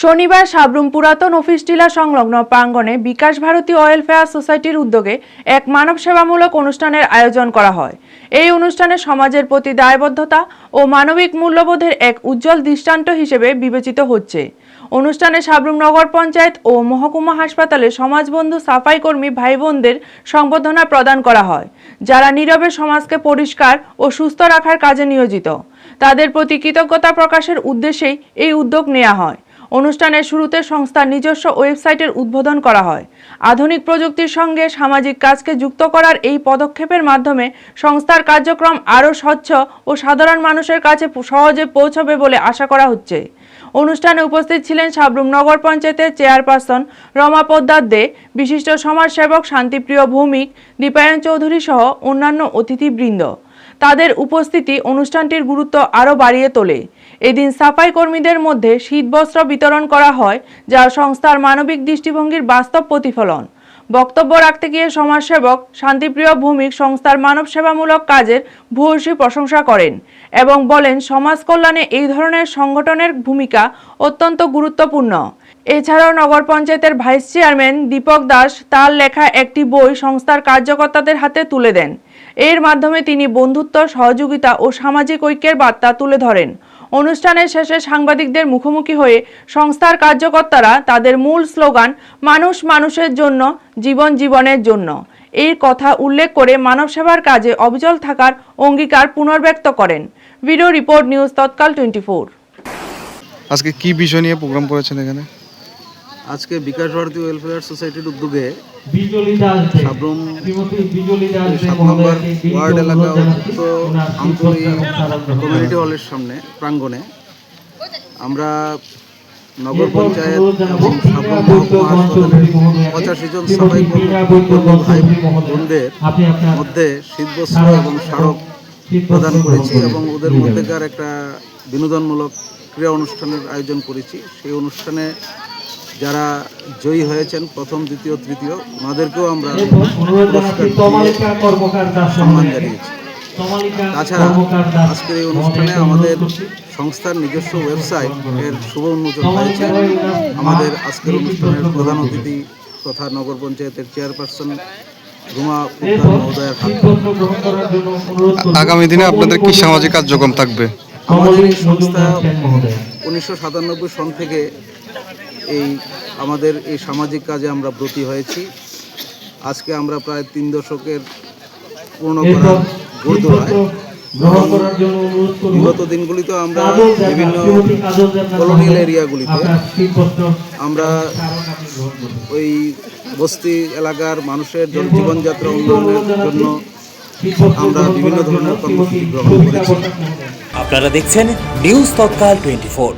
শনিবার সাবরুম পুরাতন অফিস টিলা সংলগ্ন প্রাঙ্গণে বিকাশ ভারতী ওয়েলফেয়ার সোসাইটির উদ্যোগে এক মানব সেবামূলক অনুষ্ঠানের আয়োজন করা হয়। এই অনুষ্ঠানে সমাজের প্রতি দায়বদ্ধতা ও মানবিক মূল্যবোধের এক উজ্জ্বল দৃষ্টান্ত হিসেবে বিবেচিত হচ্ছে। অনুষ্ঠানে সাবরুম নগর পঞ্চায়েত ও মহকুমা হাসপাতালে সমাজবন্ধু সাফাই কর্মী ভাই বোনদের সংবর্ধনা প্রদান করা হয়, যারা নীরবে সমাজকে পরিষ্কার ও সুস্থ রাখার কাজে নিয়োজিত। তাদের প্রতি কৃতজ্ঞতা প্রকাশের উদ্দেশ্যেই এই উদ্যোগ নেওয়া হয়। অনুষ্ঠানের শুরুতে সংস্থার নিজস্ব ওয়েবসাইটের উদ্বোধন করা হয়। আধুনিক প্রযুক্তির সঙ্গে সামাজিক কাজকে যুক্ত করার এই পদক্ষেপের মাধ্যমে সংস্থার কার্যক্রম আরও স্বচ্ছ ও সাধারণ মানুষের কাছে সহজে পৌঁছবে বলে আশা করা হচ্ছে। অনুষ্ঠানে উপস্থিত ছিলেন সাবরুম নগর পঞ্চায়েতের চেয়ারপারসন রমা পোদ্দার দে, বিশিষ্ট সমাজসেবক শান্তিপ্রিয় ভৌমিক, দীপায়ন চৌধুরী সহ অন্যান্য অতিথিবৃন্দ। তাদের উপস্থিতি অনুষ্ঠানটির গুরুত্ব আরও বাড়িয়ে তোলে। এদিন সাফাই কর্মীদের মধ্যে শীতবস্ত্র বিতরণ করা হয়, যা সংস্থার মানবিক দৃষ্টিভঙ্গির বাস্তব প্রতিফলন। বক্তব্য রাখতে গিয়ে সমাজসেবক শান্তিপ্রিয় ভৌমিক সংস্থার মানব সেবামূলক কাজের ভূয়সী প্রশংসা করেন এবং বলেন, সমাজ কল্যাণে এই ধরনের সংগঠনের ভূমিকা অত্যন্ত গুরুত্বপূর্ণ। এছাড়াও নগর পঞ্চায়েতের ভাইস চেয়ারম্যান দীপক দাস তার লেখা একটি বই সংস্থার কার্যকর্তাদের হাতে তুলে দেন। এর মাধ্যমে তিনি বন্ধুত্ব, সহযোগিতা ও সামাজিক ঐক্যের বার্তা তুলে ধরেন। অনুষ্ঠানের শেষে সাংবাদিকদের মুখোমুখি হয়ে সংস্থার কার্যকর্তারা তাদের মূল স্লোগান মানুষ মানুষের জন্য, জীবন জীবনের জন্য এই কথা উল্লেখ করে মানব সেবার কাজে অবিচল থাকার অঙ্গীকার পুনর্ব্যক্ত করেন। ভিডিও রিপোর্ট, নিউজ তৎকাল 24। আজকে কি বিষয় নিয়ে প্রোগ্রাম করেছেন এখানে? আজকে বিকাশ ভারতী ওয়েলফেয়ার সোসাইটির উদ্যোগে সাবরুম 7 নম্বর ওয়ার্ড এলাকা উক্ত আঞ্চলিক কমিউনিটি হলের সামনে প্রাঙ্গণে আমরা নগর পঞ্চায়েত এবং সাবরুম মহকুমা হাসপাতালের 85 জন সাফাই কর্মী ভাই বোনদের মধ্যে শীতবস্ত্র এবং স্মারক প্রদান করেছি এবং ওদের মধ্যেকার একটা বিনোদনমূলক ক্রীড়া অনুষ্ঠানের আয়োজন করেছি। সেই অনুষ্ঠানে যারা জয়ী হয়েছেন প্রথম, দ্বিতীয়, তৃতীয়, ওনাদেরকেও আমরা সম্মান জানিয়েছি। তাছাড়া আজকের এই অনুষ্ঠানে আমাদের সংস্থার নিজস্ব ওয়েবসাইট এর শুভ উন্মোচন হয়েছে। আমাদের আজকের অনুষ্ঠানের প্রধান অতিথি তথা নগর পঞ্চায়েতের চেয়ারপারসন রুমা পোদ্দার মহোদয়ের হাতে। আগামী দিনে আপনাদের কি সামাজিক কার্যক্রম থাকবে? আমাদের এই সংস্থা 1997 সন থেকে আমাদের এই সামাজিক কাজে আমরা ব্রতী হয়েছি। আজকে আমরা প্রায় 3 দশকের পূর্ণ করার গুরুদোলায়। বিগত দিনগুলিতে আমরা বিভিন্ন কলোনিয়াল এরিয়াগুলিতে আমরা ওই বস্তি এলাকার মানুষের জীবনযাত্রা উন্নয়নের জন্য আমরা বিভিন্ন ধরনের কর্মসূচি গ্রহণ করেছি। আপনারা দেখছেন নিউজ তৎকাল 24।